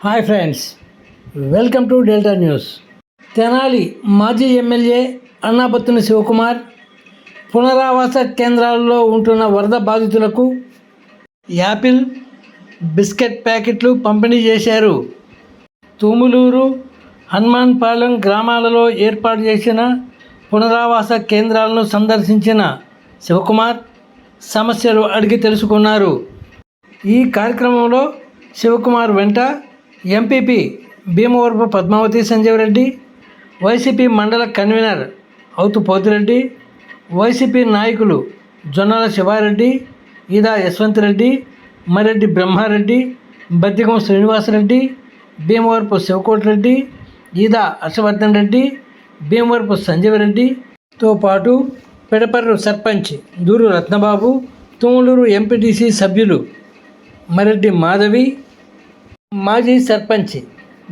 Hi friends, welcome to delta news. Tenali మాజీ MLA Annabathuni Shivakumar పునరావాస కేంద్రాలలో ఉంటున్న వరద బాధితులకు యాపిల్, బిస్కెట్ ప్యాకెట్లు పంపిణీ చేశారు. తుములూరు, హనుమాన్పాలెం గ్రామాలలో ఏర్పాటు చేసిన పునరావాస కేంద్రాలను సందర్శించిన శివకుమార్ సమస్యలు అడిగి తెలుసుకున్నారు. ఈ కార్యక్రమంలో శివకుమార్ వెంట ఎంపీపీ భీమవరపు పద్మావతి సంజీవరెడ్డి, వైసీపీ మండల కన్వీనర్ అవుతు పోతిరెడ్డి, వైసీపీ నాయకులు జొన్నల శివారెడ్డి, ఈదా యశ్వంతరెడ్డి, మరెడ్డి బ్రహ్మారెడ్డి, బద్దిగం శ్రీనివాసరెడ్డి, భీమవరపు శివకోటిరెడ్డి, ఈదా హర్షవర్ధన్ రెడ్డి, భీమవరపు సంజీవరెడ్డితో పాటు పెడపర్రు సర్పంచ్ దూరు రత్నబాబు, తుములూరు ఎంపీటీసీ సభ్యులు మరెడ్డి మాధవి, మాజీ సర్పంచ్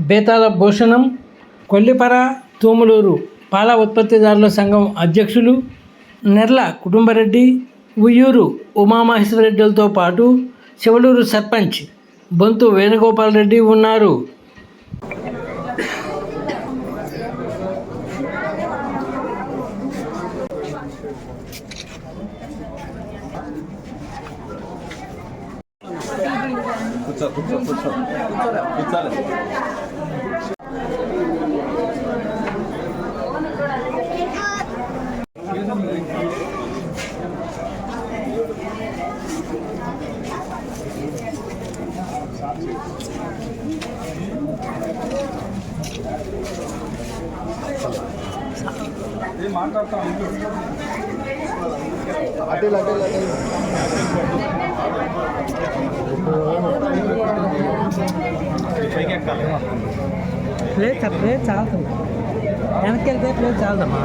బేతాల భూషణం, కొల్లిపర తుములూరు పాల ఉత్పత్తిదారుల సంఘం అధ్యక్షులు నెర్ల కుటుంబరెడ్డి, ఉయ్యూరు ఉమామహేశ్వరరెడ్డిలతో పాటు శివలూరు సర్పంచ్ బొంతు వేణుగోపాల్ రెడ్డి ఉన్నారు. ప్లేట్ చాలుతుంది, వెనక్కి వెళ్తే ప్లేట్ చాలదమ్మా.